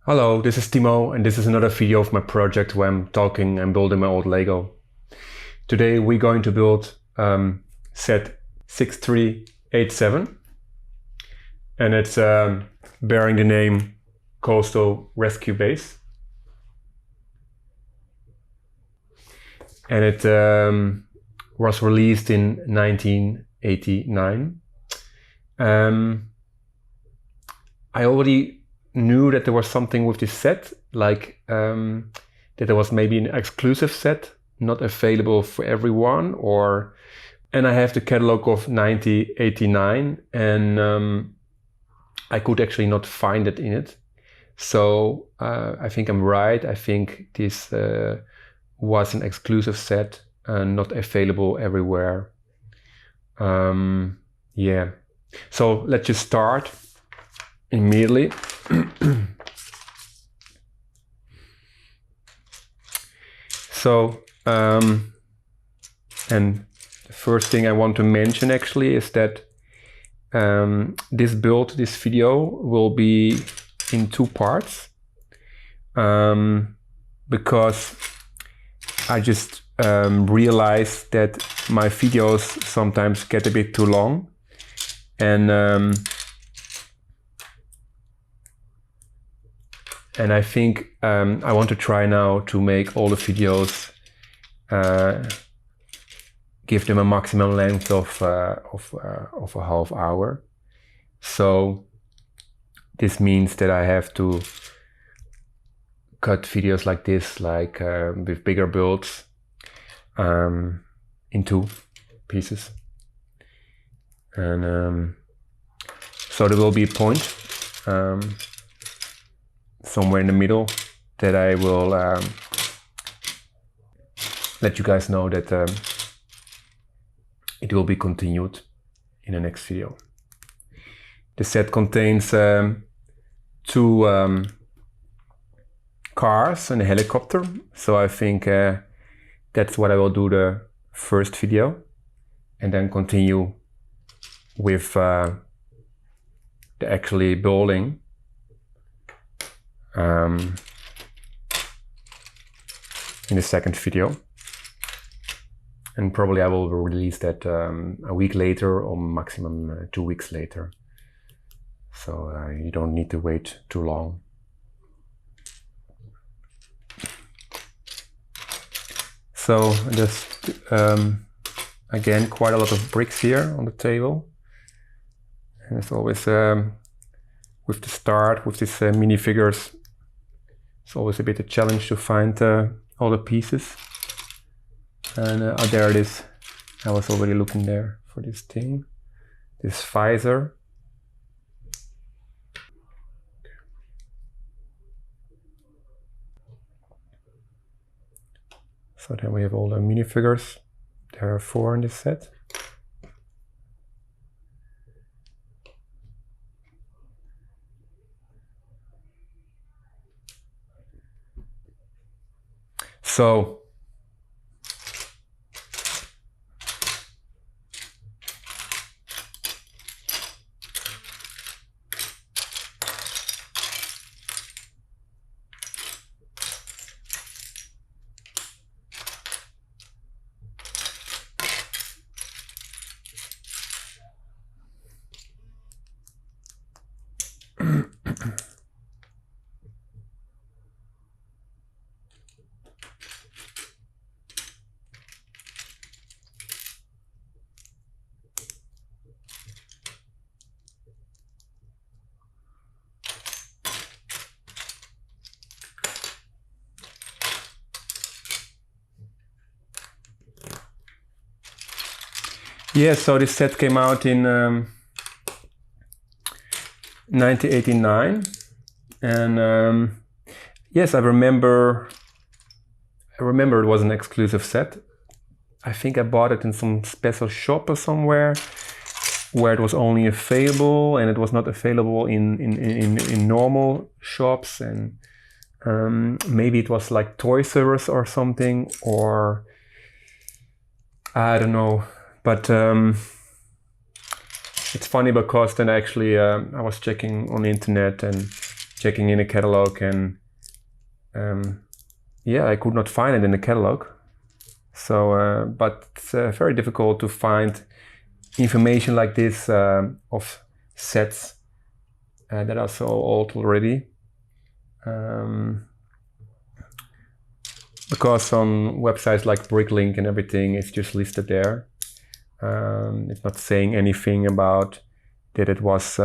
Hello, this is Timo and this is another video of my project where I'm talking and building my old Lego. Today we're going to build set 6387 and it's bearing the name Coastal Rescue Base. And it was released in 1989. I already knew that there was something with this set, like that there was maybe an exclusive set, not available for everyone, and I have the catalog of 1989 and I could actually not find it in it. So I think I'm right. I think this was an exclusive set and not available everywhere. Yeah, so let's just start immediately. So and the first thing I want to mention actually is that this video will be in two parts, because I just realized that my videos sometimes get a bit too long, and I think I want to try now to make all the videos give them a maximum length of a half hour. So this means that I have to cut videos like this, like with bigger builds, into pieces. And so there will be a point somewhere in the middle that I will let you guys know that it will be continued in the next video. The set contains two cars and a helicopter, so I think that's what I will do the first video, and then continue with the actually building in the second video. And probably I will release that a week later or maximum 2 weeks later. So you don't need to wait too long. So just again, quite a lot of bricks here on the table. And it's always with the start, with these minifigures, it's always a bit a challenge to find all the pieces. And oh, there it is. I was already looking there for this thing, this visor. So then we have all the minifigures. There are 4 in this set. So yeah, so this set came out in 1989, and yes, I remember it was an exclusive set. I think I bought it in some special shop or somewhere where it was only available, and it was not available in normal shops, and maybe it was like Toys R Us or something, or I don't know. But it's funny because then actually I was checking on the internet, and checking in the catalog, and yeah, I could not find it in the catalog. So, but it's very difficult to find information like this of sets that are so old already. Because on websites like Bricklink and everything, it's just listed there. It's not saying anything about that it was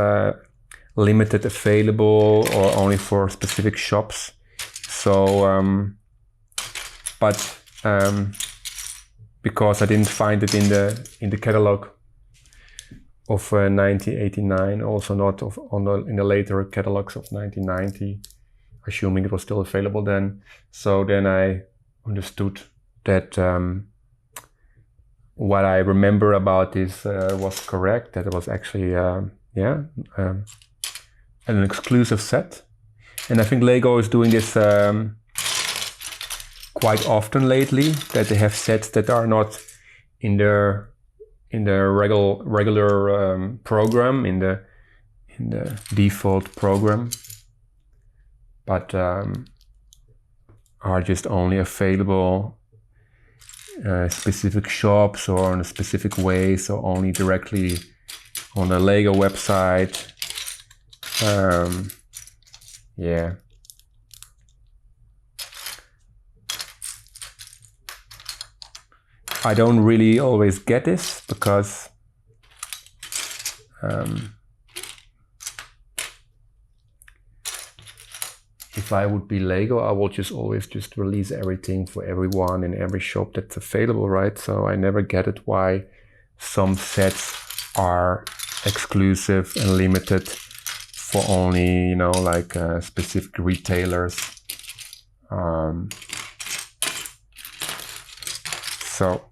limited available or only for specific shops. So, because I didn't find it in the catalog of 1989, also not in the later catalogs of 1990, assuming it was still available then. So then I understood that what I remember about this was correct, that it was actually an exclusive set. And I think Lego is doing this quite often lately, that they have sets that are not in their regular program, in the default program, but are just only available specific shops or in a specific way, so only directly on the Lego website. Yeah. I don't really always get this, because if I would be Lego, I will always release everything for everyone in every shop that's available, right? So I never get it why some sets are exclusive and limited for only, you know, like specific retailers. So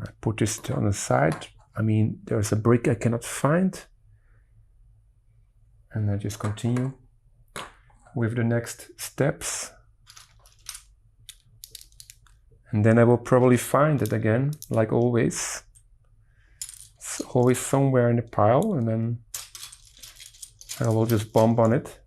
I put this on the side. I mean, there's a brick I cannot find. And I just continue with the next steps. And then I will probably find it again, like always. It's always somewhere in the pile, and then I will just bump on it.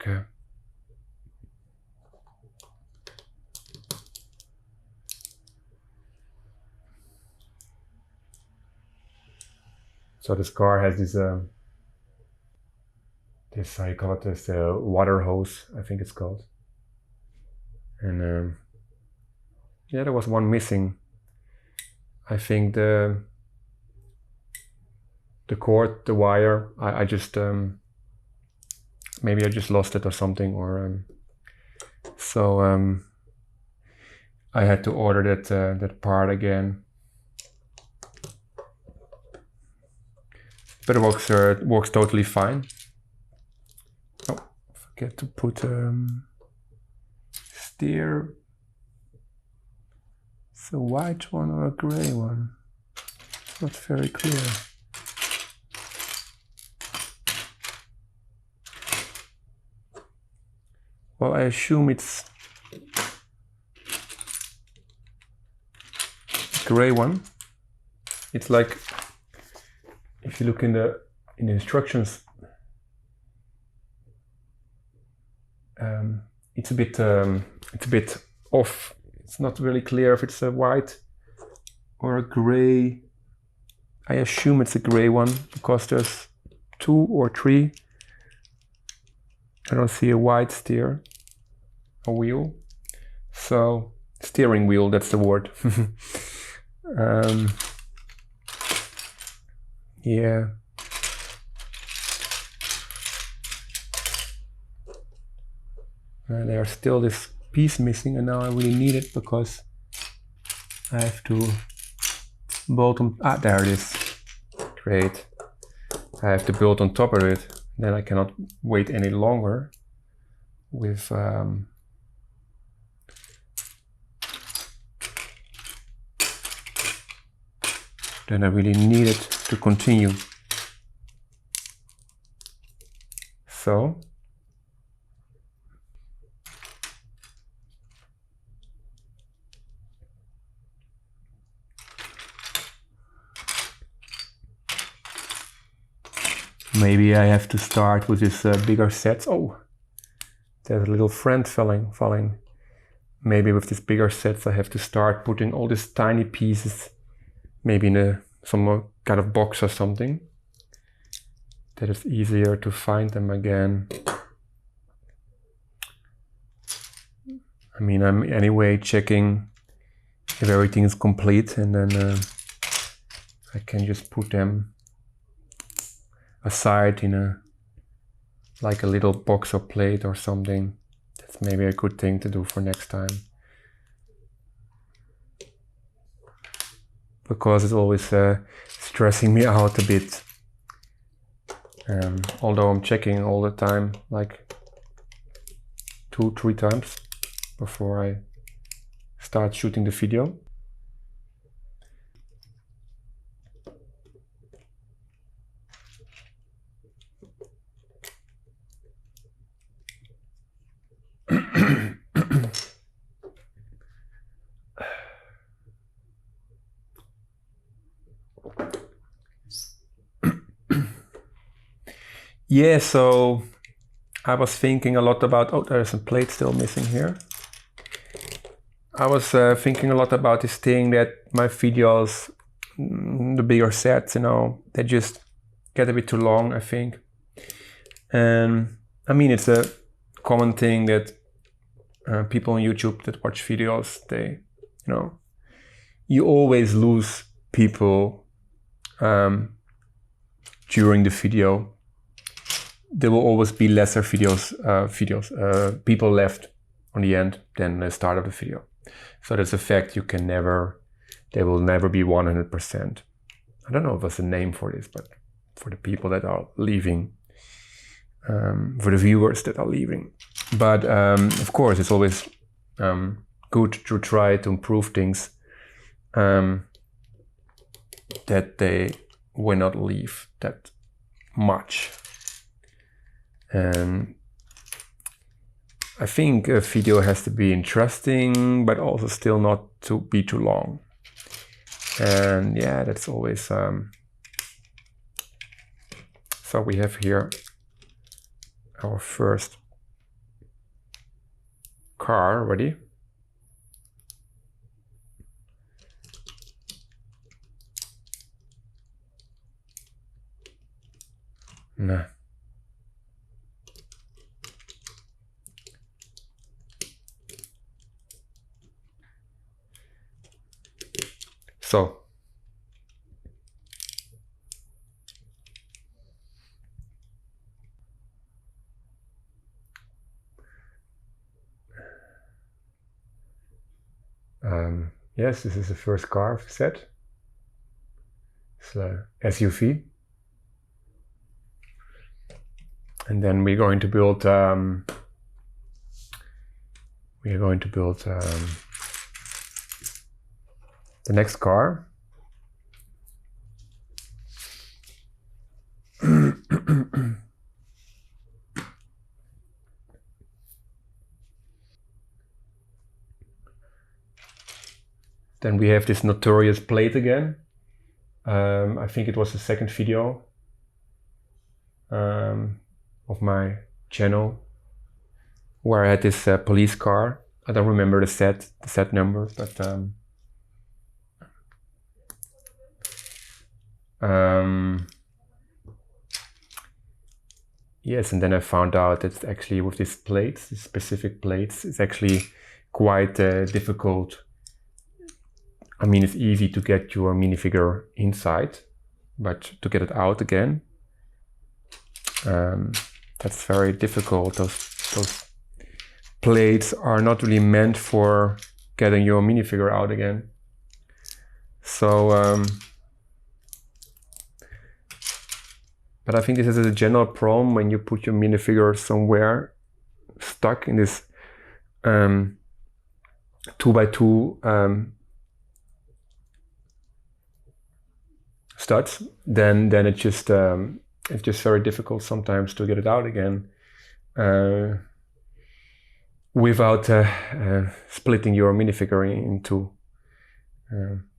Okay. So this car has this how you call it, this water hose, I think it's called. And yeah, there was one missing. I think the cord, the wire, I just maybe I just lost it or something, or so I had to order that part again. But it works totally fine. Oh, forget to put steer. It's a white one or a gray one. It's not very clear. Well, I assume it's a gray one. It's like, if you look in the instructions, it's a bit off. It's not really clear if it's a white or a gray. I assume it's a gray one, because there's 2 or 3. I don't see a white steer, a wheel. So steering wheel, that's the word. Yeah. There's still this piece missing, and now I really need it because I have to bolt on. Ah, there it is. Great. I have to build on top of it. Then I cannot wait any longer with then I really need it to continue. So maybe I have to start with this bigger sets. Oh, there's a little friend falling. Maybe with these bigger sets I have to start putting all these tiny pieces maybe in some kind of box or something. That is easier to find them again. I mean, I'm anyway checking if everything is complete, and then I can just put them aside in like a little box or plate or something. That's maybe a good thing to do for next time, because it's always stressing me out a bit. Although I'm checking all the time, like 2-3 times before I start shooting the video. Yeah, so I was thinking a lot about, oh, there's a plate still missing here. I was thinking a lot about this thing that my videos, the bigger sets, you know, they just get a bit too long, I think. And I mean, it's a common thing that people on YouTube that watch videos, they, you know, you always lose people during the video. There will always be lesser people left on the end than the start of the video. So that's a fact. You can never, they will never be 100%. I don't know if there's a name for this, but for the people that are leaving, for the viewers that are leaving. But of course, it's always good to try to improve things that they will not leave that much. And I think a video has to be interesting, but also still not to be too long. And yeah, that's always... So we have here our first car ready. Nah. So yes, this is the first car set. It's a SUV. And then we're going to build the next car. Then we have this notorious plate again. I think it was the second video of my channel where I had this police car. I don't remember the set number, but yes, and then I found out that actually with these plates, these specific plates, it's actually quite difficult. I mean, it's easy to get your minifigure inside, but to get it out again, that's very difficult. Those plates are not really meant for getting your minifigure out again. So, but I think this is a general problem when you put your minifigure somewhere stuck in this 2x2 studs, then it's just very difficult sometimes to get it out again without splitting your minifigure into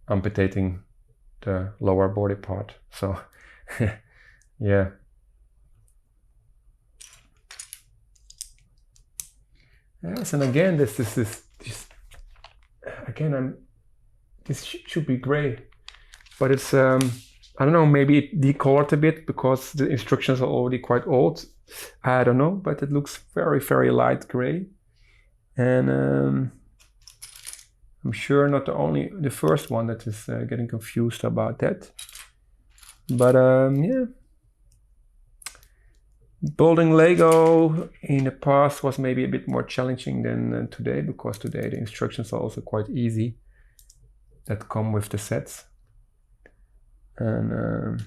amputating the lower body part. So yeah. Yes, and again, this should be gray, but it's I don't know, maybe it decolored a bit because the instructions are already quite old. I don't know, but it looks very, very light gray, and I'm sure not only the first one that is getting confused about that. But yeah. Building Lego in the past was maybe a bit more challenging than today, because today the instructions are also quite easy that come with the sets. And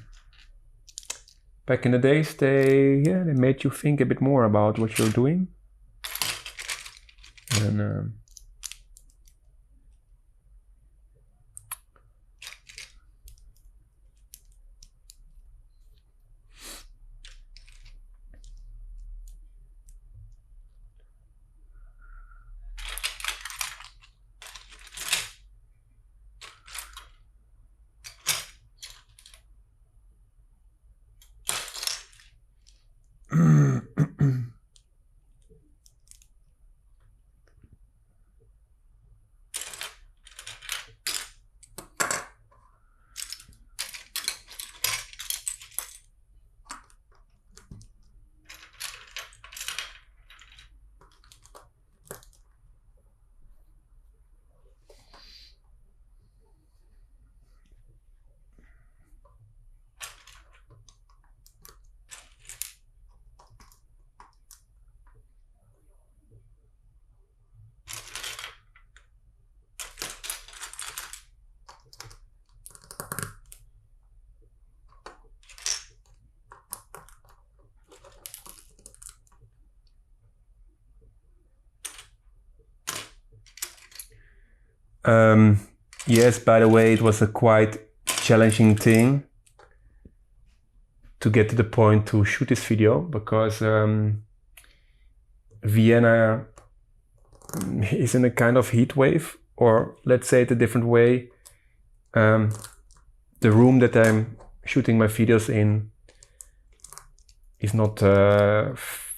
back in the days, they made you think a bit more about what you're doing. And yes, by the way, it was a quite challenging thing to get to the point to shoot this video, because Vienna is in a kind of heat wave, or let's say it a different way. The room that I'm shooting my videos in is not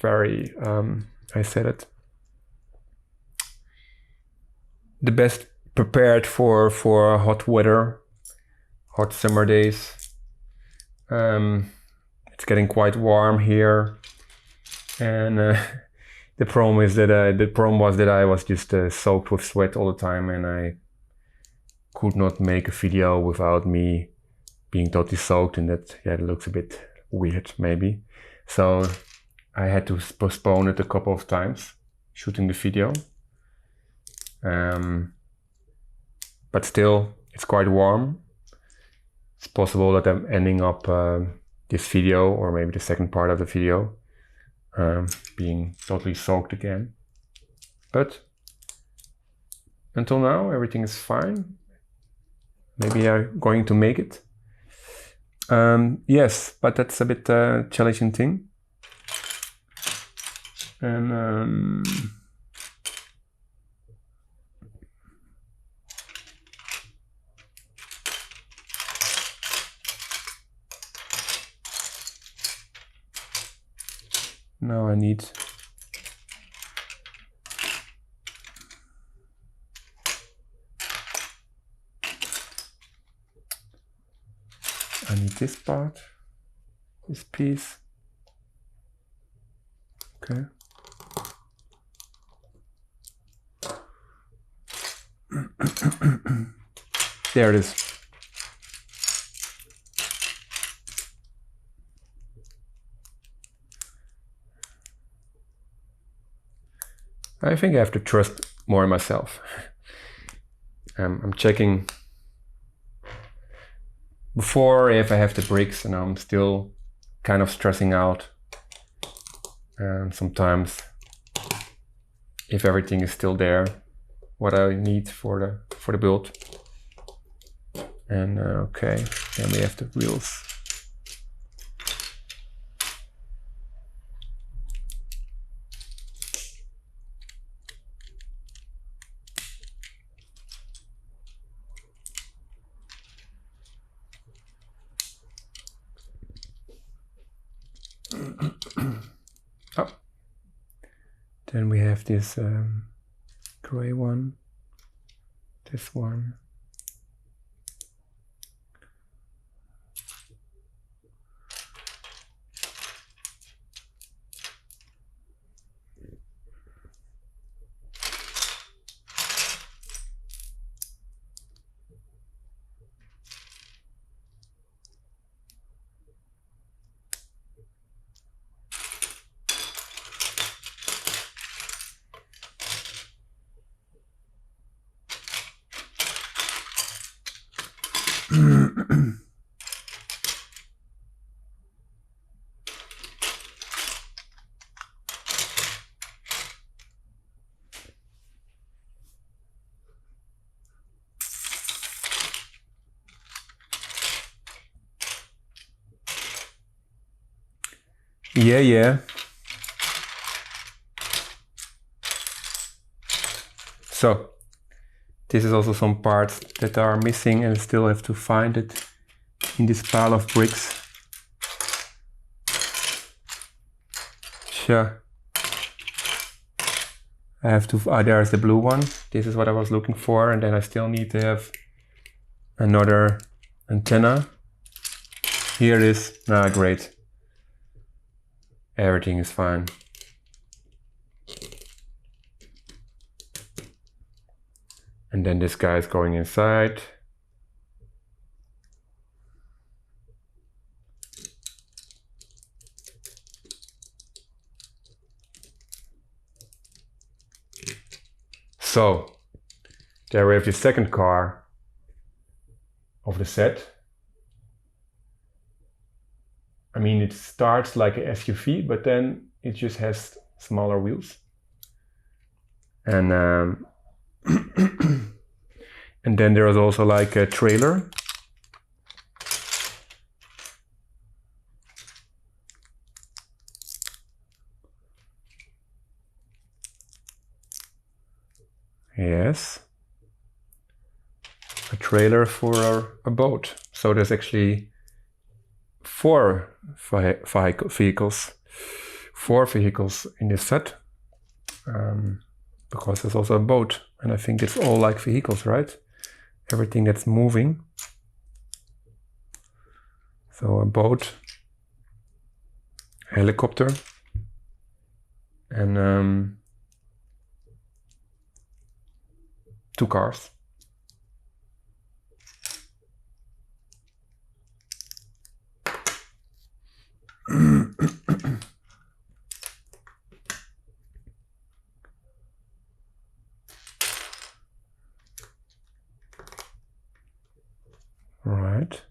very, I said it, the best prepared for hot weather, hot summer days. It's getting quite warm here, and the problem was that I was just soaked with sweat all the time, and I could not make a video without me being totally soaked, and that it looks a bit weird maybe. So I had to postpone it a couple of times, shooting the video. But still, it's quite warm. It's possible that I'm ending up this video, or maybe the second part of the video, being totally soaked again. But until now, everything is fine. Maybe I'm going to make it. Yes, but that's a bit challenging thing. And now I need this part, this piece. Okay. There it is. I think I have to trust more in myself. I'm checking before if I have the bricks, and I'm still kind of stressing out. And sometimes if everything is still there, what I need for the build. And okay, then we have the wheels. Oh. Then we have this gray one, this one. Yeah. So this is also some parts that are missing, and still have to find it in this pile of bricks. Sure. I have to, there's the blue one. This is what I was looking for, and then I still need to have another antenna. Here it is. Ah, great. Everything is fine. And then this guy is going inside. So there we have the second car of the set. I mean, it starts like a SUV, but then it just has smaller wheels. And and then there is also like a trailer. Yes. A trailer for a boat. So there's actually four vehicles in this set. Because there's also a boat, and I think it's all like vehicles, right? Everything that's moving. So a boat, a helicopter, and two cars. Right.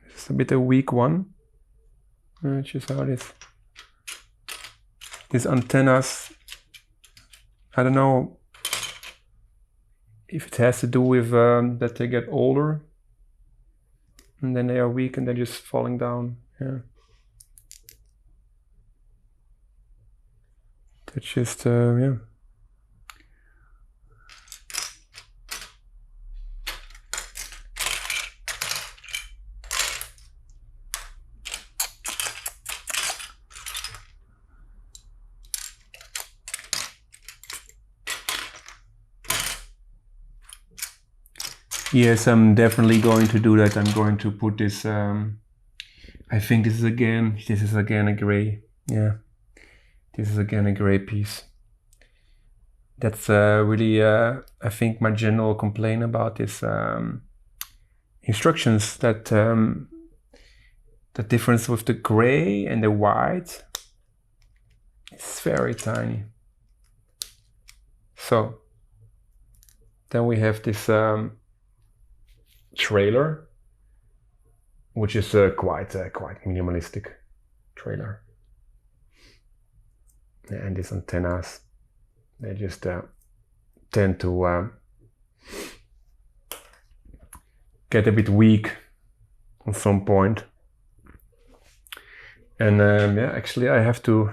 It's a bit a weak one. Just how this. These antennas, I don't know if it has to do with that they get older and then they are weak and they're just falling down. Yeah. That's just, yeah. Yes, I'm definitely going to do that. I'm going to put this, I think this is again a gray, yeah. This is again a gray piece. That's really, I think, my general complaint about this instructions, that the difference with the gray and the white is very tiny. So then we have this trailer, which is quite minimalistic trailer. And these antennas, they just tend to get a bit weak at some point. And yeah, actually I have to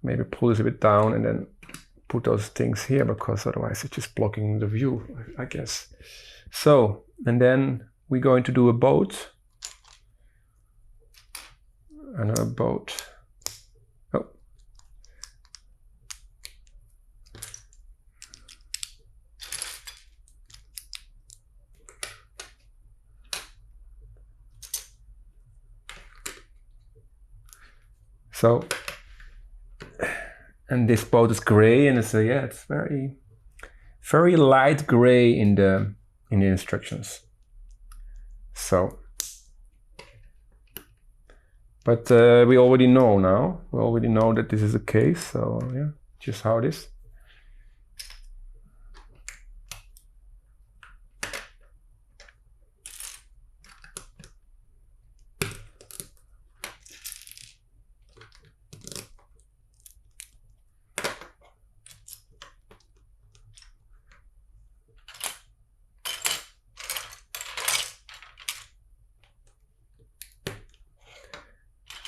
maybe pull this a bit down and then put those things here, because otherwise it's just blocking the view, I guess. So, and then we're going to do a boat. Another boat. Oh. So, and this boat is gray, and it's yeah, it's very light gray in the instructions. So, but we already know now. We already know that this is the case. So yeah, just how it is.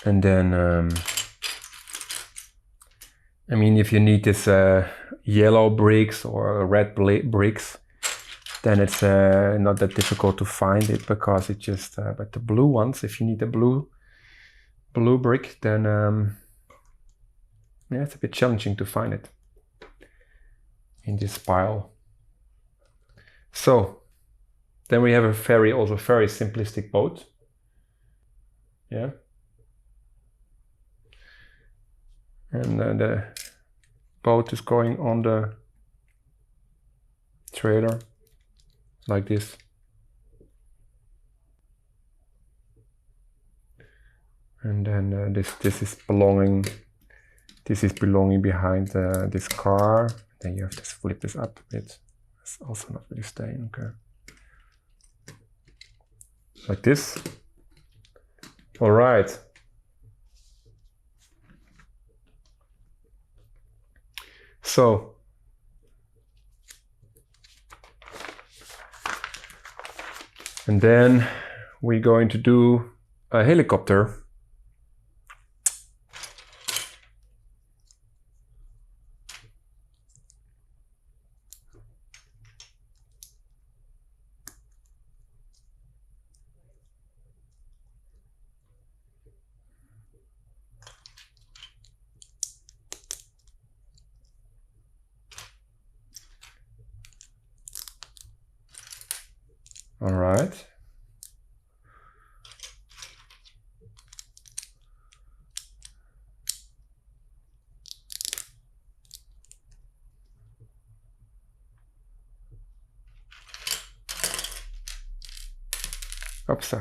And then, I mean, if you need this yellow bricks or red bricks, then it's not that difficult to find it, because it just, but the blue ones, if you need a blue brick, then yeah, it's a bit challenging to find it in this pile. So then we have a also very simplistic boat. Yeah. And the boat is going on the trailer like this. And then this is belonging behind this car. Then you have to flip this up a bit. It's also not really staying, okay. Like this. All right. So, and then we're going to do a helicopter. All right. Oops.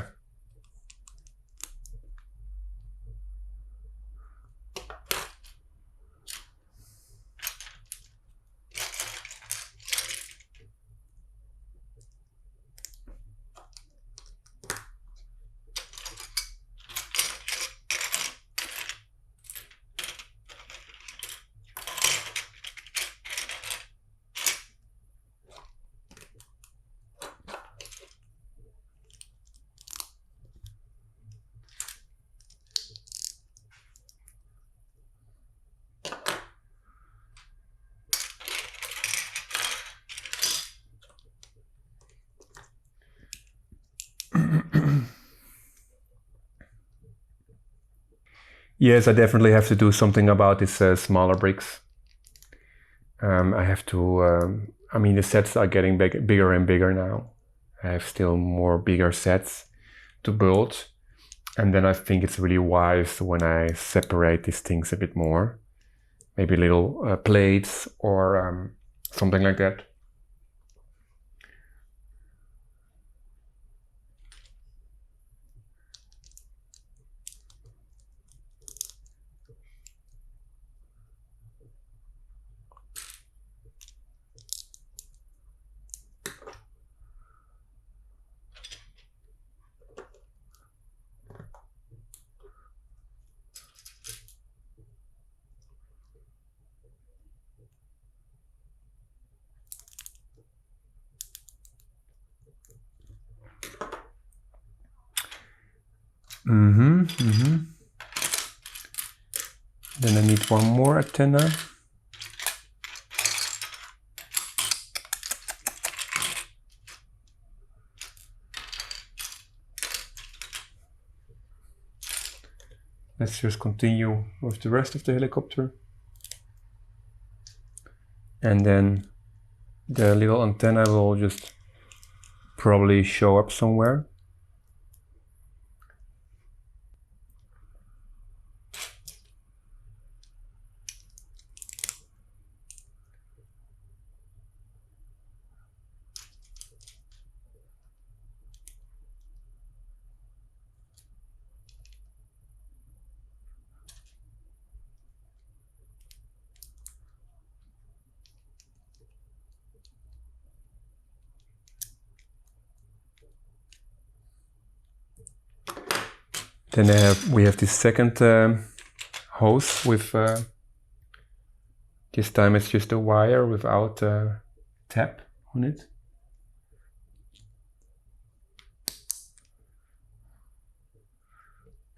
Yes, I definitely have to do something about these smaller bricks. I have to, I mean, the sets are getting bigger and bigger now. I have still more bigger sets to build. And then I think it's really wise when I separate these things a bit more. Maybe little plates or something like that. Then I need one more antenna. Let's just continue with the rest of the helicopter. And then the little antenna will just probably show up somewhere. Then we have this second hose with, this time it's just a wire without a tap on it.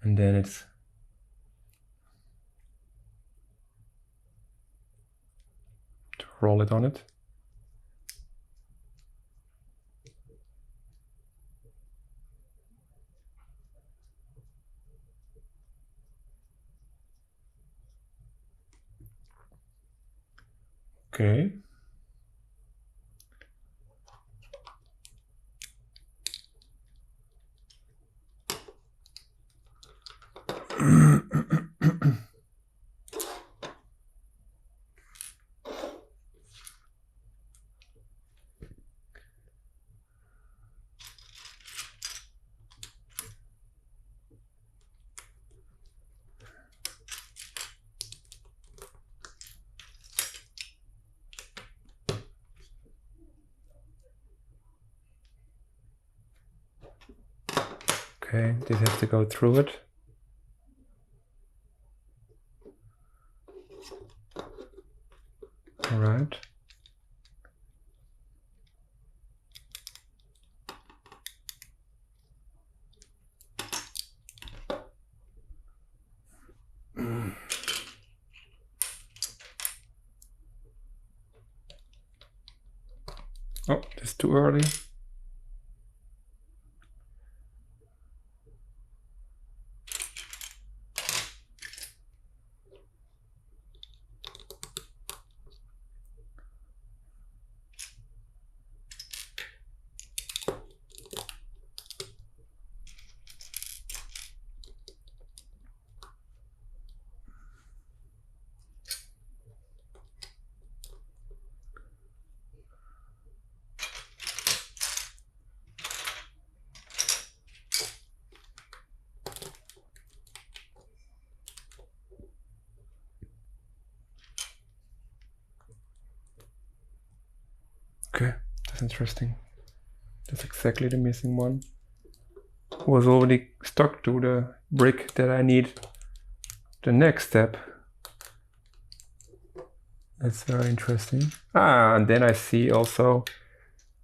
And then it's to roll it on it. Okay. Okay, this has to go through it. All right. Oh, it's too early. Okay, that's interesting. That's exactly the missing one. Was already stuck to the brick that I need the next step. That's very interesting. And then I see also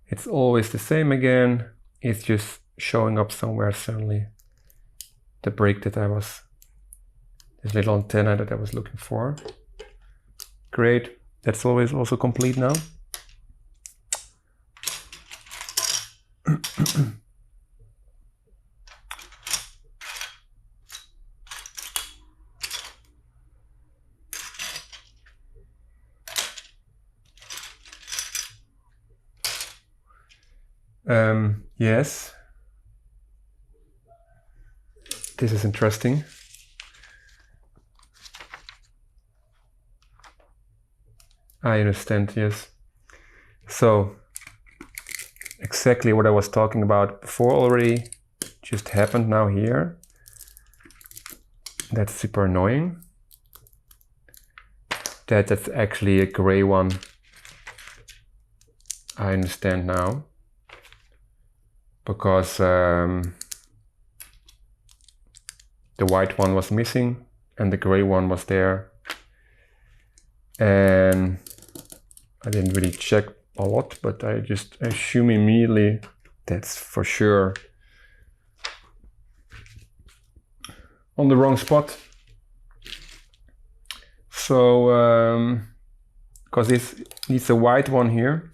it's always the same again. It's just showing up somewhere suddenly. The brick that I was, this little antenna that I was looking for. Great, that's always also complete now. Yes, this is interesting. I understand, yes. So exactly what I was talking about before already just happened now here. That's super annoying. That's actually a gray one. I understand now. Because the white one was missing and the gray one was there. And I didn't really check a lot, but I just assume immediately that's for sure on the wrong spot. So because this needs a white one here.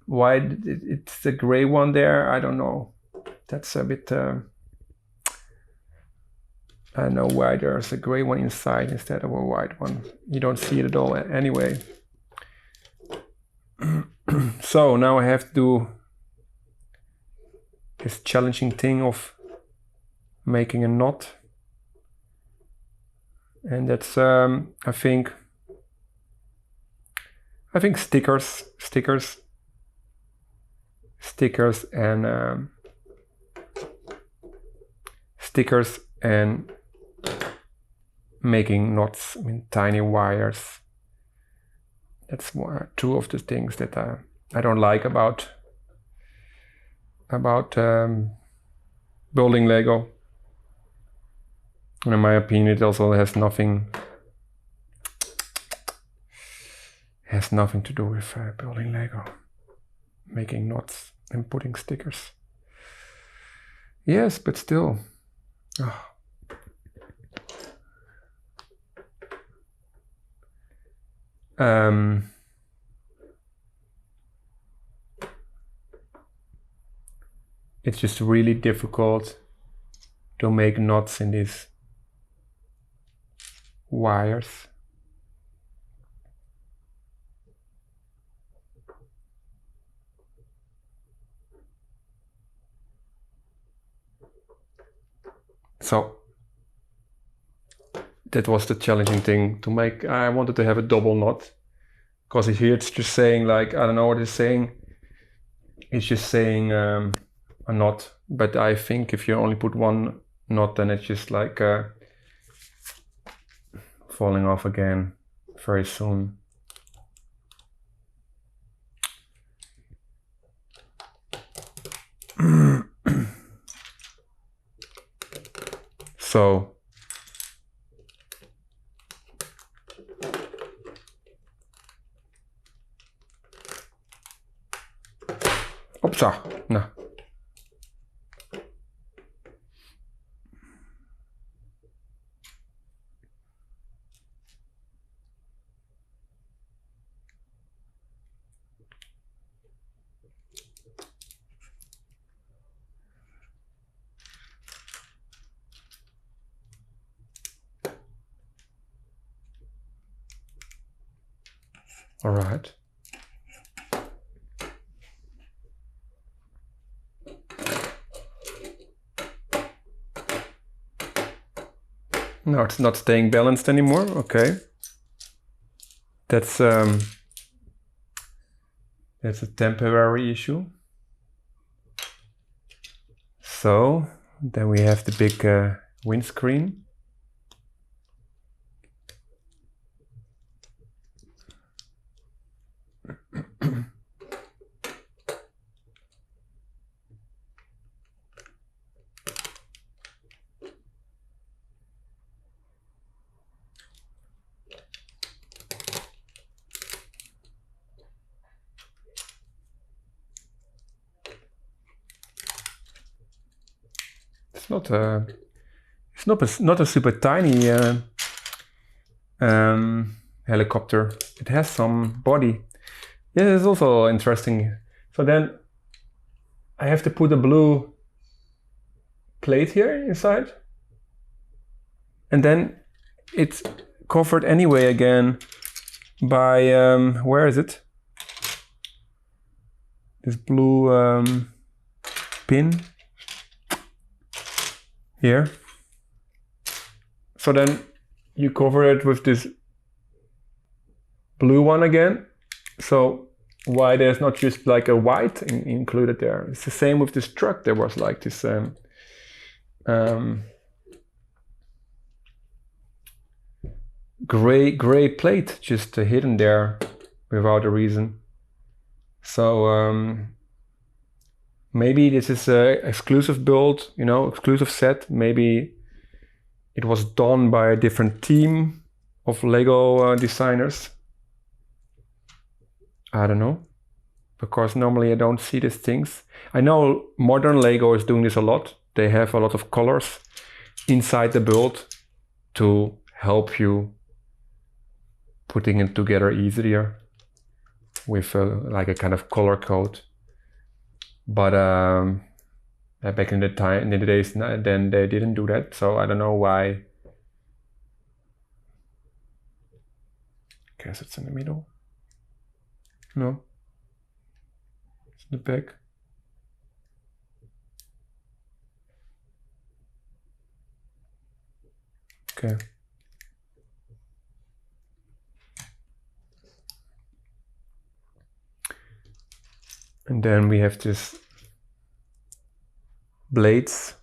Why it's the gray one there, I don't know. That's a bit I don't know why there's a gray one inside instead of a white one. You don't see it at all anyway. So now I have to do this challenging thing of making a knot. And that's I think stickers and making knots in tiny wires. That's two of the things that I don't like about building Lego. And in my opinion, it also has nothing to do with building Lego, making knots and putting stickers. Yes, but still. Oh. It's just really difficult to make knots in these wires. So that was the challenging thing to make. I wanted to have a double knot, because here it's just saying, like, I don't know what it's saying. It's just saying a knot, but I think if you only put one knot, then it's just like falling off again very soon. So opsa, no. All right. No, it's not staying balanced anymore. Okay. That's a temporary issue. So then we have the big windscreen. It's not a super tiny helicopter. It has some body. Yeah, it's also interesting. So then I have to put a blue plate here inside, and then it's covered anyway again by where is it? This blue pin here. So then you cover it with this blue one again. So why there's not just like a white included there? It's the same with this truck. There was like this gray plate just hidden there without a reason. So maybe this is a exclusive build, you know, exclusive set. Maybe it was done by a different team of Lego designers. I don't know, because normally I don't see these things. I know modern Lego is doing this a lot. They have a lot of colors inside the build to help you putting it together easier with like a kind of color code. But back in the days, then they didn't do that, so I don't know why. Guess it's in the middle. No, it's in the back. Okay. And then we have this blades.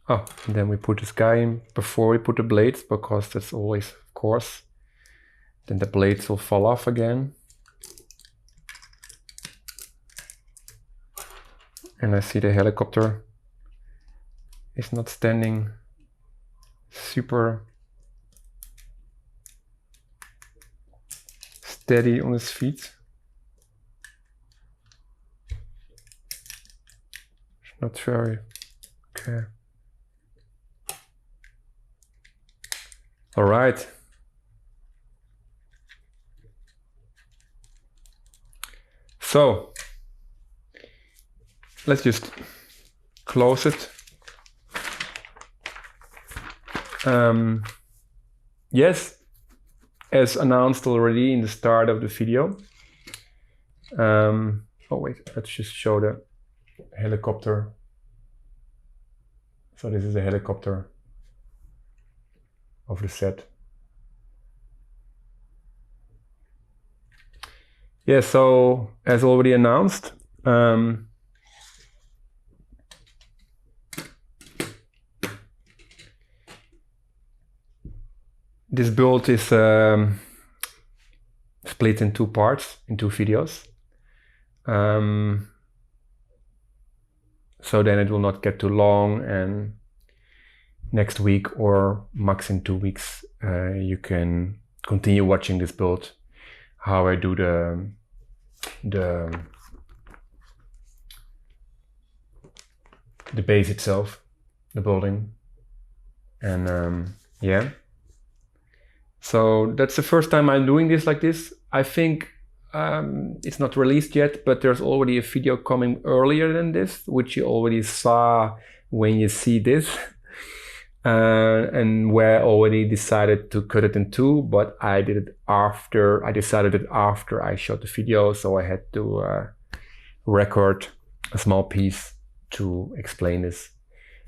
Oh, and then we put this guy in before we put the blades, because that's always, of course. Then the blades will fall off again. And I see the helicopter is not standing super steady on his feet. Not very okay. All right. So let's just close it. Yes, as announced already in the start of the video. Oh wait, let's just show the helicopter. So this is a helicopter of the set. Yeah, so as already announced, this build is split in two parts, in two videos. So then it will not get too long, and next week or max in 2 weeks you can continue watching this build, how I do the base itself, the building, and yeah. So that's the first time I'm doing this like this. I think it's not released yet, but there's already a video coming earlier than this, which you already saw when you see this. And where I already decided to cut it in two, but I did it after, I decided it after I shot the video, so I had to record a small piece to explain this.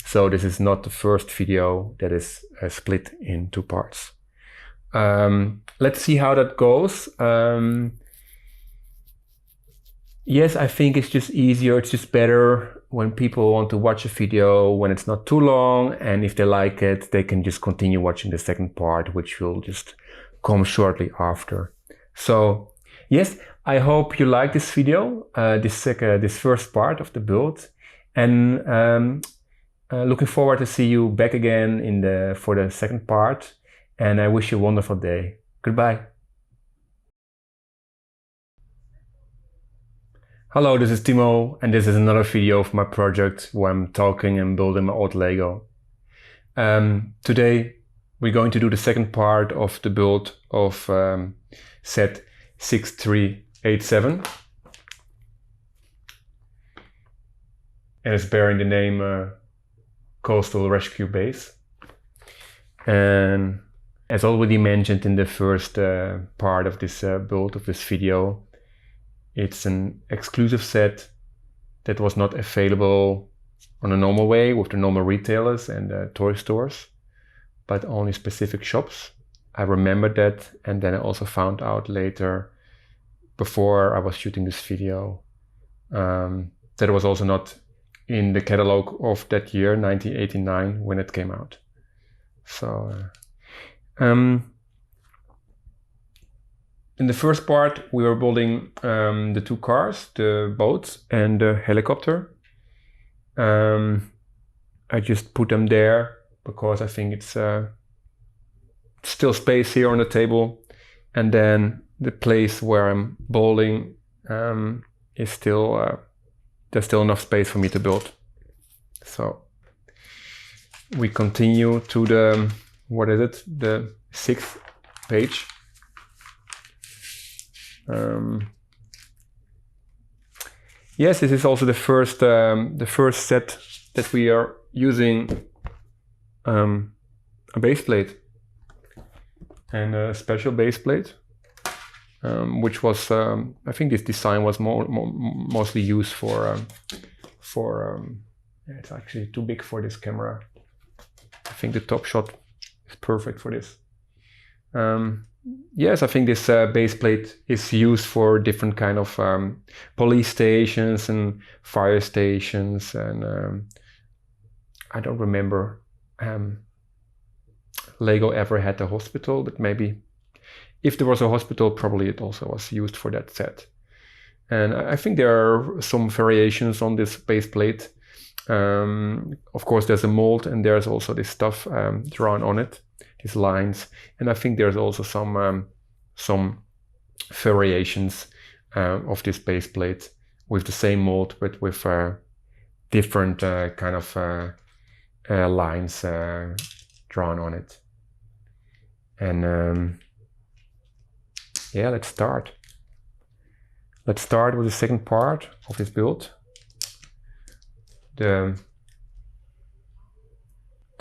So this is not the first video that is split in two parts. Let's see how that goes. Yes, I think it's just easier, it's just better when people want to watch a video when it's not too long, and if they like it, they can just continue watching the second part, which will just come shortly after. So yes, I hope you like this video, this first part of the build, and looking forward to see you back again for the second part, and I wish you a wonderful day. Goodbye. Hello, this is Timo, and this is another video of my project where I'm talking and building my old Lego. Today we're going to do the second part of the build of set 6387. And it's bearing the name Coastal Rescue Base. And as already mentioned in the first part of this build of this video, it's an exclusive set that was not available on a normal way with the normal retailers and toy stores, but only specific shops. I remembered that, and then I also found out later, before I was shooting this video, that it was also not in the catalog of that year, 1989, when it came out. So, in the first part, we were building the two cars, the boats and the helicopter. I just put them there because I think it's still space here on the table. And then the place where I'm building is still there's still enough space for me to build. So we continue to the, what is it, the 6th page. Yes, this is also the first set that we are using a base plate, and a special base plate, which was I think this design was mostly used for it's actually too big for this camera. I think the top shot is perfect for this. Yes, I think this base plate is used for different kind of police stations and fire stations, and I don't remember Lego ever had a hospital, but maybe if there was a hospital, probably it also was used for that set. And I think there are some variations on this base plate. Of course, there's a mold, and there's also this stuff drawn on it, these lines. And I think there's also some variations of this base plate with the same mold, but with different kind of lines drawn on it. And yeah, let's start. Let's start with the second part of this build. The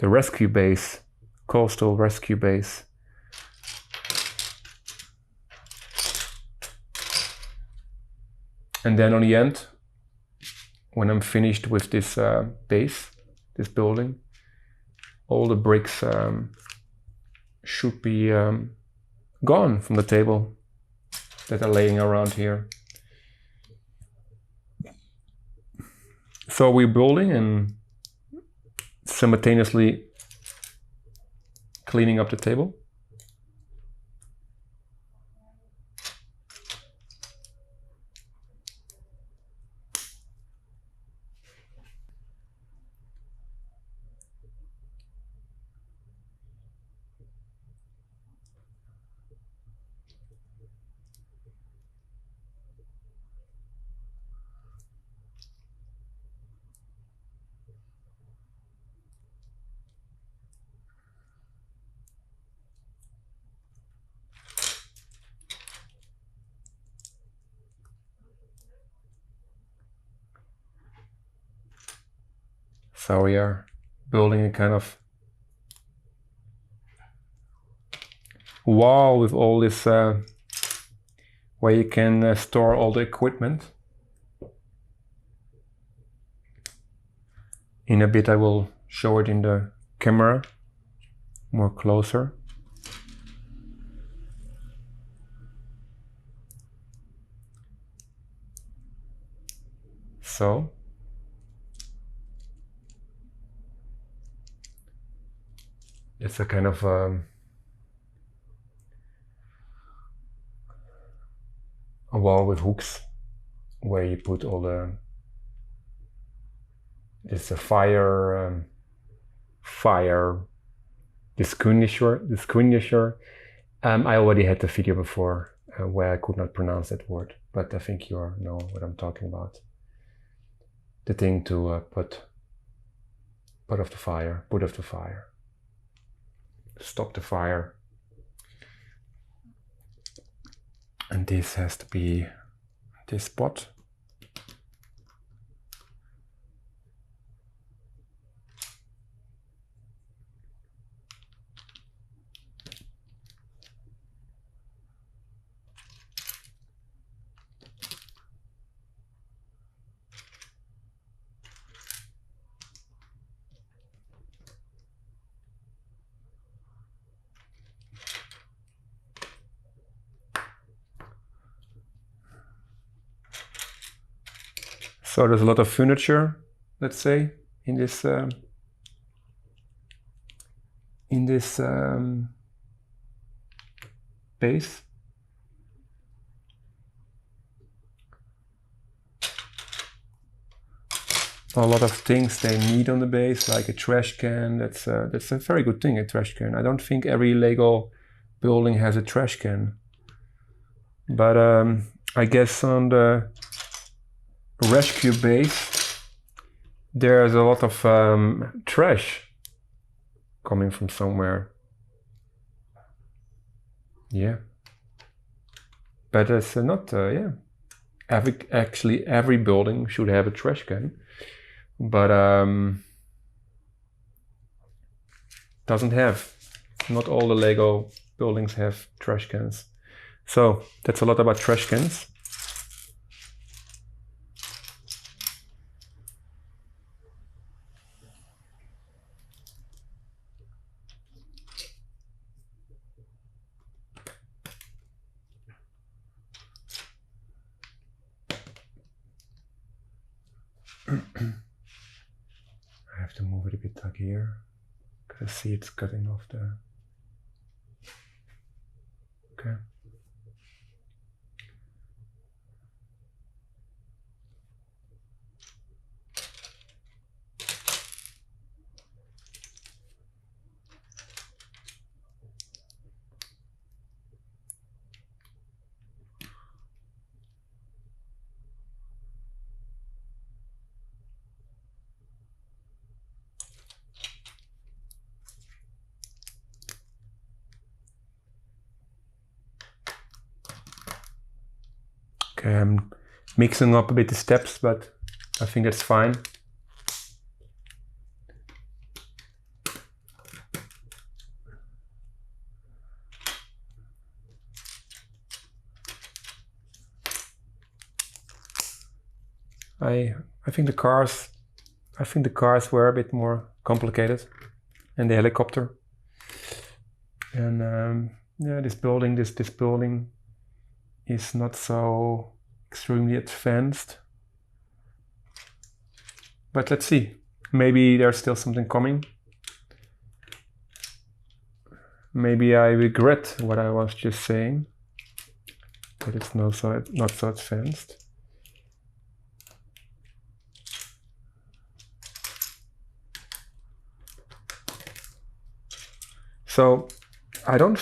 rescue base, coastal rescue base. And then on the end, when I'm finished with this base, this building, all the bricks should be gone from the table that are laying around here. So we're building and simultaneously cleaning up the table. So we are building a kind of wall with all this where you can store all the equipment. In a bit I will show it in the camera more closer. So it's a kind of a wall with hooks where you put all the, it's a fire distinguisher. I already had the video before where I could not pronounce that word, but I think you know what I'm talking about. The thing to put off the fire, stop the fire. And this has to be this spot. So there's a lot of furniture, let's say, in this base. A lot of things they need on the base, like a trash can. That's a very good thing, a trash can. I don't think every Lego building has a trash can, but I guess on the rescue base, there's a lot of trash coming from somewhere. Yeah, but it's not. Yeah, actually, every building should have a trash can, but doesn't have. Not all the Lego buildings have trash cans. So that's a lot about trash cans. I have to move it a bit like here, because I see it's cutting off the... Okay. Okay, I'm mixing up a bit the steps, but I think that's fine. I think the cars were a bit more complicated, and the helicopter. And yeah, this building is not so extremely advanced. But let's see. Maybe there's still something coming. Maybe I regret what I was just saying, that it's not so advanced. So I don't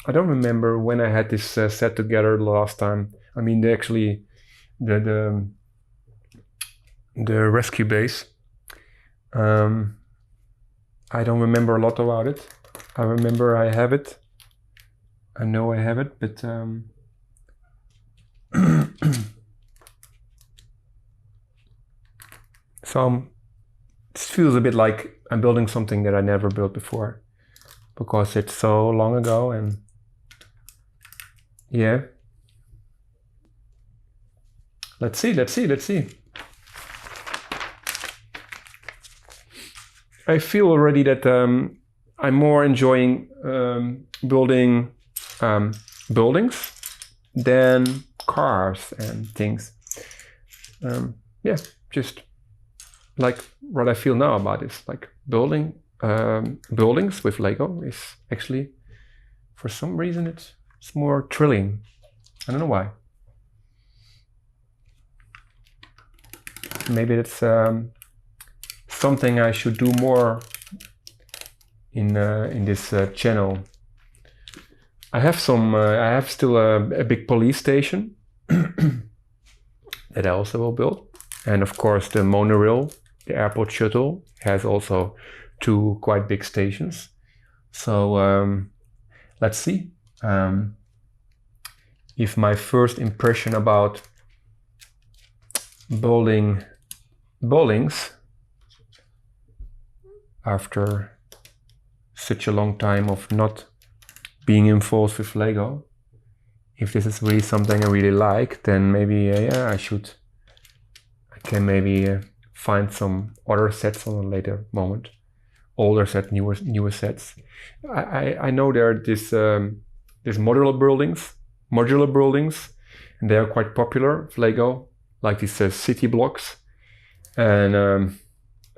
remember when I had this set together last time. I mean, the rescue base. I don't remember a lot about it. I remember I have it. I know I have it, but so it feels a bit like I'm building something that I never built before, because it's so long ago. And yeah, let's see. I feel already that I'm more enjoying building buildings than cars and things. Yeah, just like what I feel now about this, like buildings with Lego is actually, for some reason, it's more thrilling. I don't know why. Maybe it's something I should do more in this channel. I have still a big police station that I also will build, and of course the monorail, the airport shuttle, has also 2 quite big stations. So let's see if my first impression about buildings after such a long time of not being involved with Lego, if this is really something I really like, then maybe yeah, I can maybe find some other sets on a later moment, older set, newer sets. I know there are this modular buildings, and they are quite popular with Lego, like these city blocks, and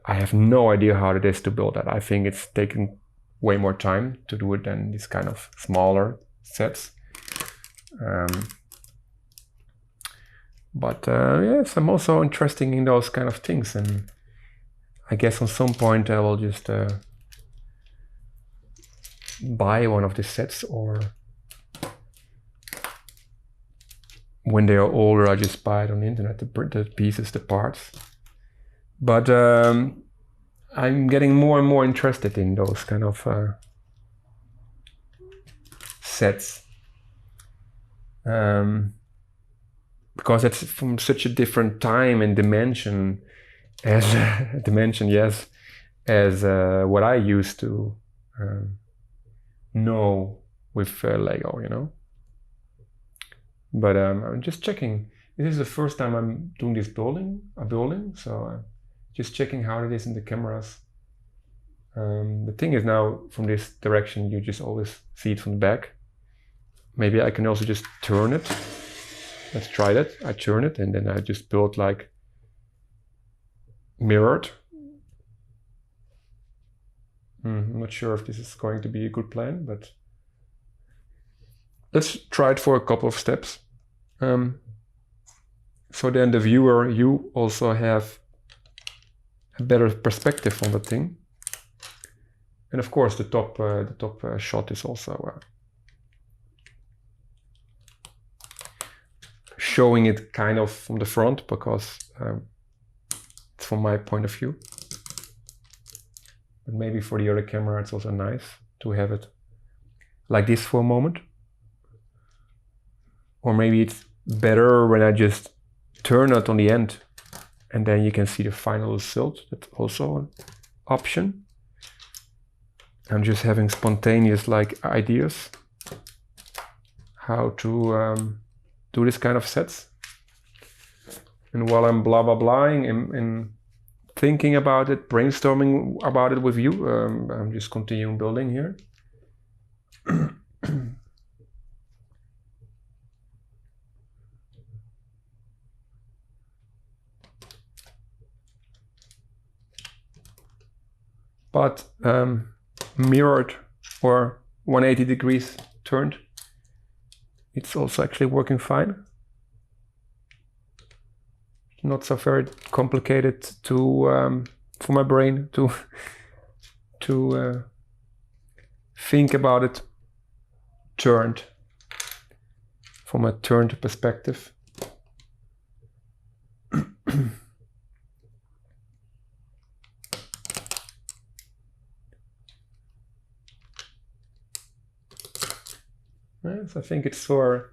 I have no idea how it is to build that. I think it's taken way more time to do it than these kind of smaller sets. But yes, I'm also interested in those kind of things, and I guess on some point I will just buy one of these sets, or when they are older, I just buy it on the internet, the printed pieces, the parts. But I'm getting more and more interested in those kind of sets. Because it's from such a different time and dimension as as what I used to know with Lego, you know. But I'm just checking. This is the first time I'm doing this building, so just checking how it is in the cameras. The thing is now, from this direction, you just always see it from the back. Maybe I can also just turn it. Let's try that. I turn it and then I just build like mirrored. I'm not sure if this is going to be a good plan, but let's try it for a couple of steps. So then the viewer, you also have a better perspective on the thing. And of course the top shot is also showing it kind of from the front, because it's from my point of view. But maybe for the other camera it's also nice to have it like this for a moment. Or maybe it's better when I just turn it on the end and then you can see the final result. That's also an option. I'm just having spontaneous like ideas how to do this kind of sets. And while I'm blah blah blahing and thinking about it, brainstorming about it with you, I'm just continuing building here. But mirrored or 180 degrees turned, it's also actually working fine. Not so very complicated to for my brain to think about it turned from a turned perspective. Yes, I think it's for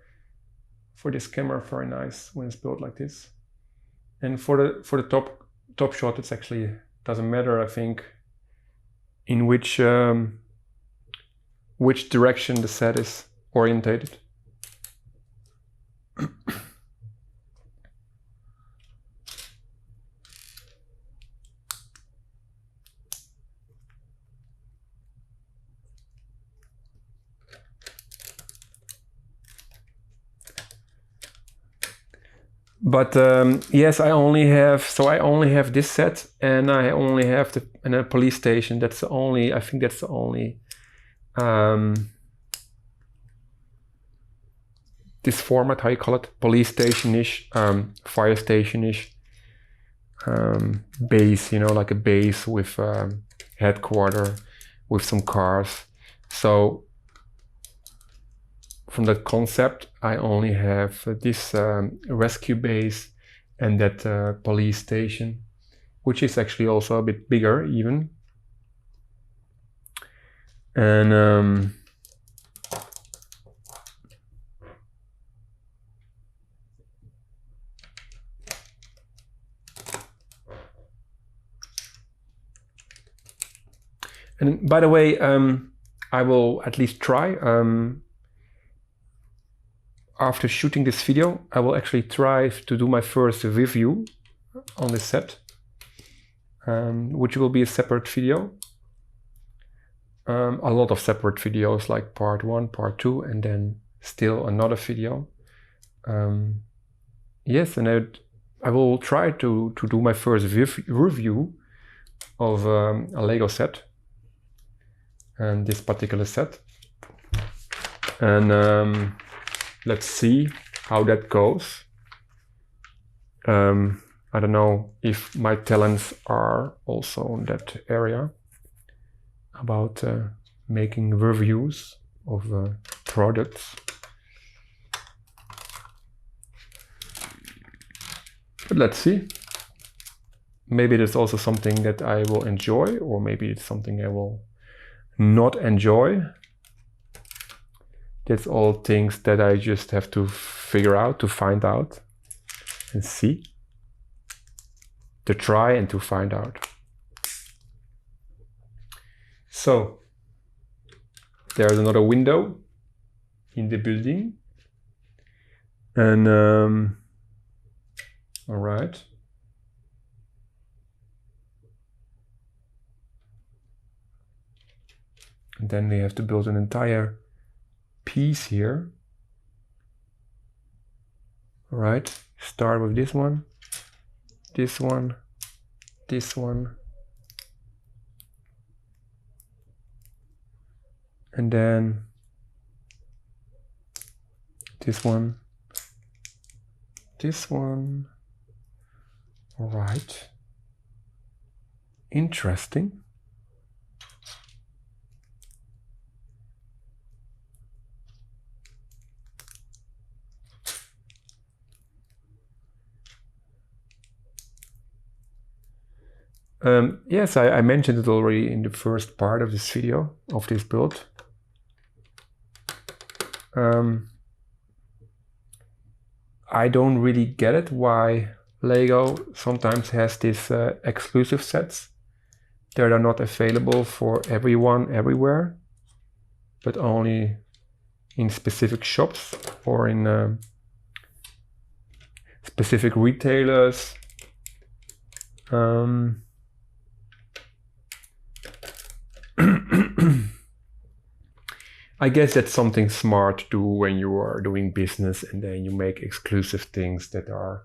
this camera very nice when it's built like this. And for the top shot, it's actually doesn't matter, I think, in which direction the set is orientated. But yes, I only have this set, and I only have a police station. That's the only. I think that's the only. This format, how you call it, police station-ish, fire station-ish base. You know, like a base with headquarter, with some cars. So from that concept, I only have this rescue base and that police station, which is actually also a bit bigger even. And by the way, I will at least try. After shooting this video, I will actually try to do my first review on this set, which will be a separate video. A lot of separate videos, like part 1, part 2, and then still another video. Yes, and I will try to do my first review of a Lego set, and this particular set. And let's see how that goes. I don't know if my talents are also in that area about making reviews of products. But let's see. Maybe there's also something that I will enjoy, or maybe it's something I will not enjoy. That's all things that I just have to figure out, to find out and see. To try and to find out. So, there's another window in the building. And, all right. And then we have to build an entire piece here. All right, start with this one, this one, this one. And then this one, this one. All right, interesting. Yes, I mentioned it already in the first part of this video, of this build. I don't really get it why Lego sometimes has these exclusive sets that are not available for everyone everywhere, but only in specific shops or in specific retailers. I guess that's something smart to do when you are doing business and then you make exclusive things that are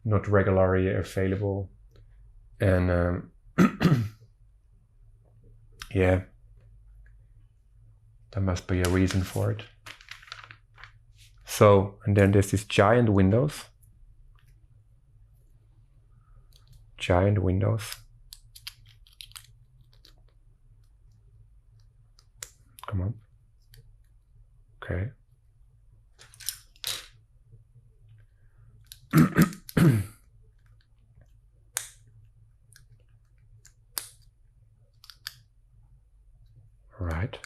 not regularly available. And yeah, there must be a reason for it. So, and then there's these giant windows. Giant windows. Come on. Okay. Right.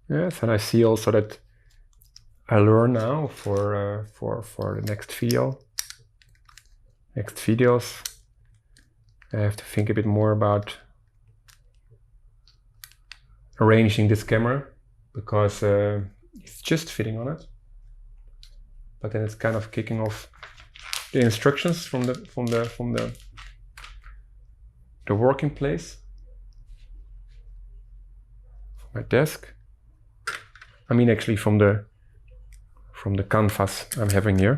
Yes, and I see also that I learn now for the next video, next videos. I have to think a bit more about arranging this camera because it's just fitting on it, but then it's kind of kicking off the instructions from the working place, from my desk. I mean, actually from the canvas I'm having here.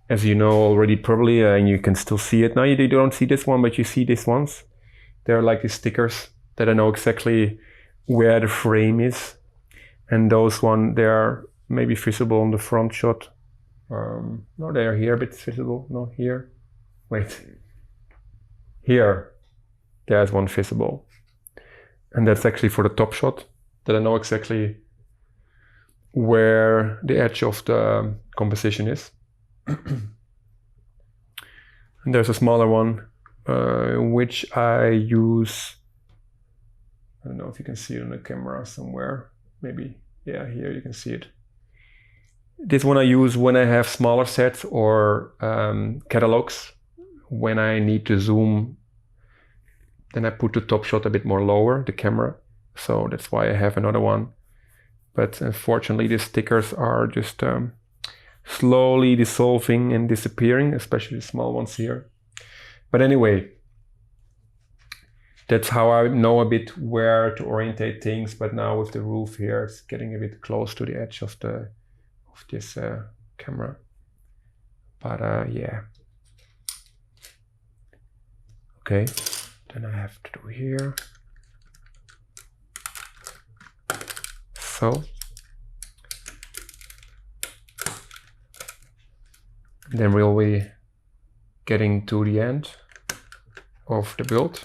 As you know already probably, and you can still see it. Now you don't see this one, but you see these ones. They're like these stickers that I know exactly where the frame is. And those one, they're maybe visible on the front shot. No, they're here, but it's visible. No, here. Wait. Here. There's one visible. And that's actually for the top shot, that I know exactly where the edge of the composition is. And there's a smaller one, which I use. I don't know if you can see it on the camera somewhere. Maybe, yeah, here you can see it. This one I use when I have smaller sets or catalogs. When I need to zoom, then I put the top shot a bit more lower, the camera. So that's why I have another one. But unfortunately, the stickers are just slowly dissolving and disappearing, especially the small ones here. But anyway, that's how I know a bit where to orientate things. But now with the roof here, it's getting a bit close to the edge of this camera. But yeah. Okay. Then I have to do here. So. Then we'll be getting to the end of the build.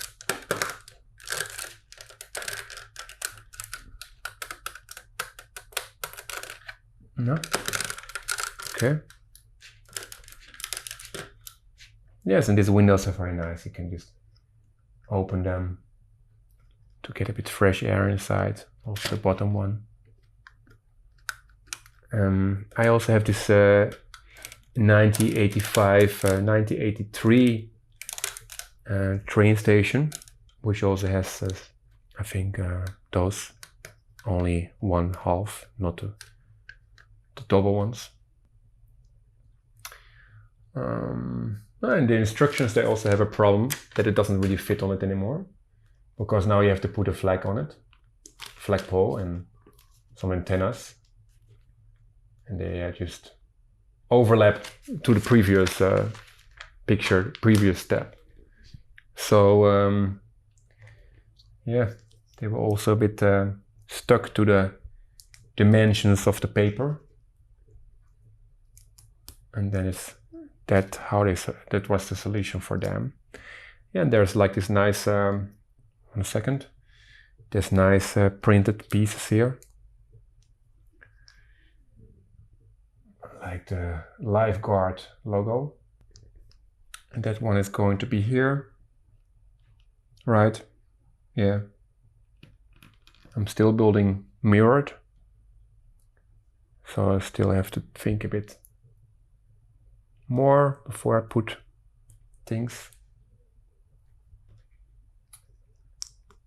No. Okay. Yes, and these windows are very nice. You can just open them to get a bit fresh air inside. Also the bottom one. I also have this 1985, 1983 train station, which also has, I think, those only 1/2, not the double ones. And the instructions, they also have a problem that it doesn't really fit on it anymore, because now you have to put a flag on it, flagpole and some antennas, and they just overlap to the previous picture, previous step. So yeah, they were also a bit stuck to the dimensions of the paper. And then that was the solution for them. Yeah, and there's like this nice, 1 second, there's nice printed pieces here. Like the lifeguard logo. And that one is going to be here. Right, yeah. I'm still building mirrored. So I still have to think a bit more before I put things.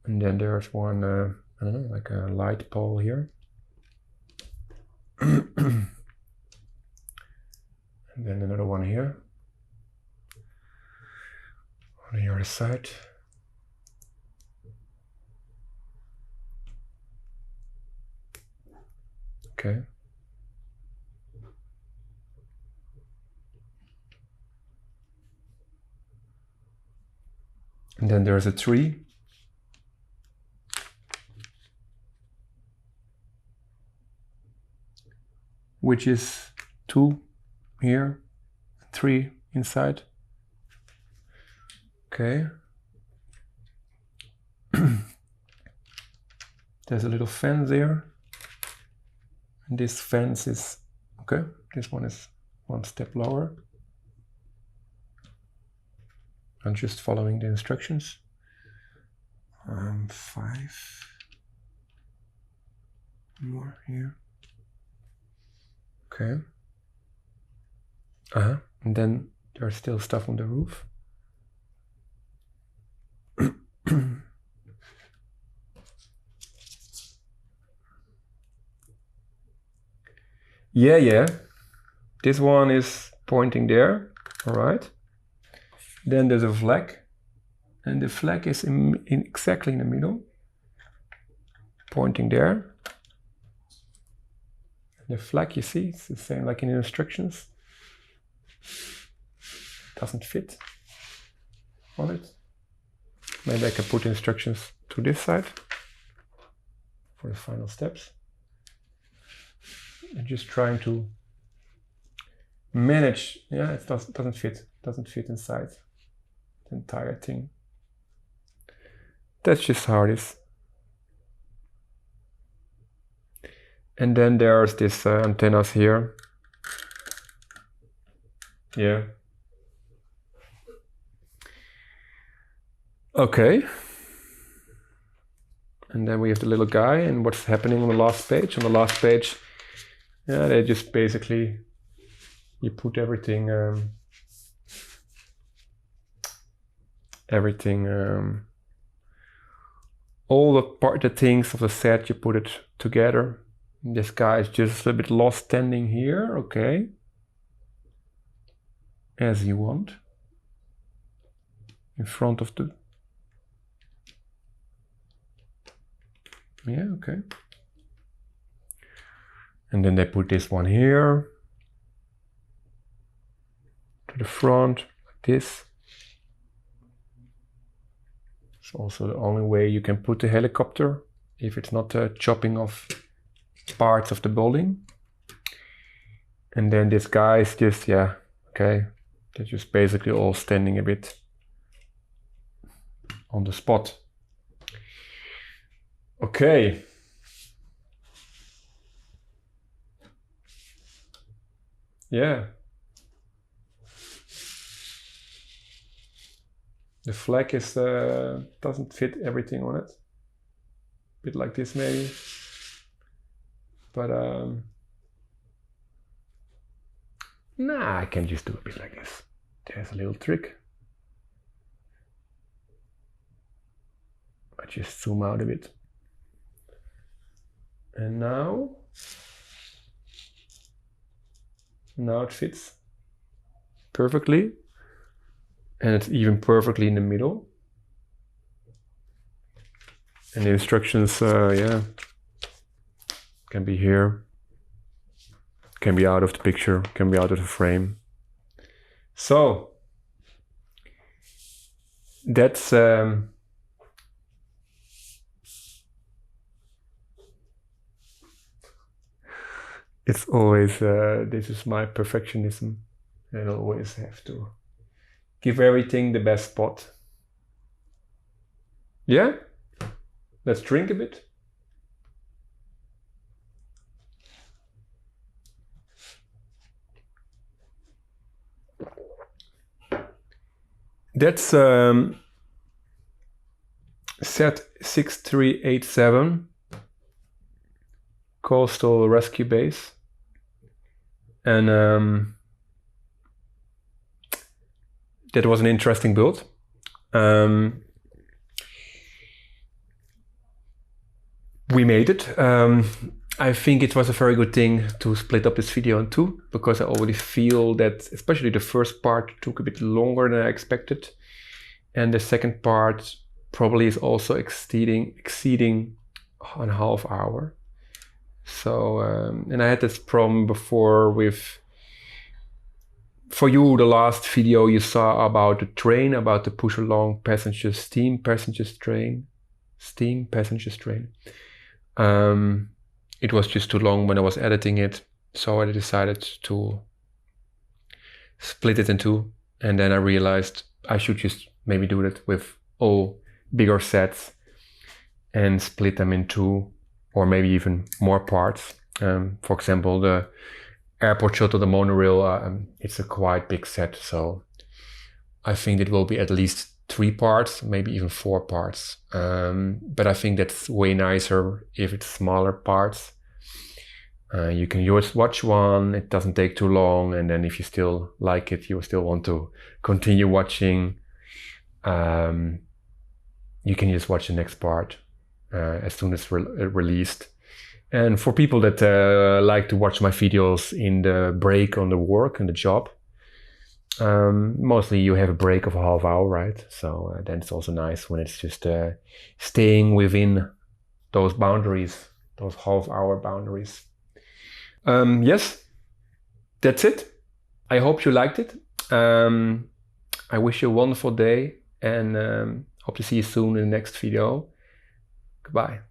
And then there's one, I don't know, like a light pole here. And then another one here on the other side. Okay. And then there's a tree. Which is 2 here, 3 inside. Okay. There's a little fence there. And this fence is, okay, this one is 1 step lower. I'm just following the instructions. 5 more here. Okay. And then there's still stuff on the roof. Yeah. This one is pointing there. All right. Then there's a flag, and the flag is exactly in the middle, pointing there. The flag, you see, it's the same like in the instructions. Doesn't fit on it. Maybe I can put instructions to this side for the final steps. I'm just trying to manage. Yeah, it doesn't fit. Doesn't fit inside the entire thing. That's just how it is. And then there's this antennas here. Yeah. Okay. And then we have the little guy, and what's happening on the last page. On the last page, yeah, they just basically, you put everything, all the things of the set, you put it together. This guy is just a bit lost standing here, okay. As you want. In front of the... Yeah, okay. And then they put this one here. To the front, like this. It's also the only way you can put the helicopter, if it's not chopping off parts of the building. And then this guy is just, yeah, Okay, they're just basically all standing a bit on the spot. Okay. Yeah. The flag is doesn't fit everything on it. A bit like this maybe. But nah, I can just do a bit like this. There's a little trick. I just zoom out a bit. And now it fits perfectly. And it's even perfectly in the middle. And the instructions, yeah, can be here, can be out of the picture, can be out of the frame. So that's it's always this is my perfectionism. I always have to give everything the best spot. Yeah, let's drink a bit. That's set 6387 coastal rescue base, and that was an interesting build. We made it. I think it was a very good thing to split up this video in two, because I already feel that especially the first part took a bit longer than I expected, and the second part probably is also exceeding a half hour. So and I had this problem before with, for you, the last video you saw about the train, about the push along passenger steam passenger train. It was just too long when I was editing it, so I decided to split it in two, and then I realized I should just maybe do it with all bigger sets and split them in two, or maybe even more parts. For example, the airport shuttle, the monorail, it's a quite big set, so I think it will be at least 3 parts, maybe even 4 parts. But I think that's way nicer if it's smaller parts. You can just watch one, it doesn't take too long, and then if you still like it, you still want to continue watching, you can just watch the next part as soon as released. And for people that like to watch my videos in the break on the work and the job, mostly you have a break of a half hour, right? So then it's also nice when it's just staying within those boundaries, those half hour boundaries. Yes, that's it. I hope you liked it. I wish you a wonderful day, and hope to see you soon in the next video. Goodbye.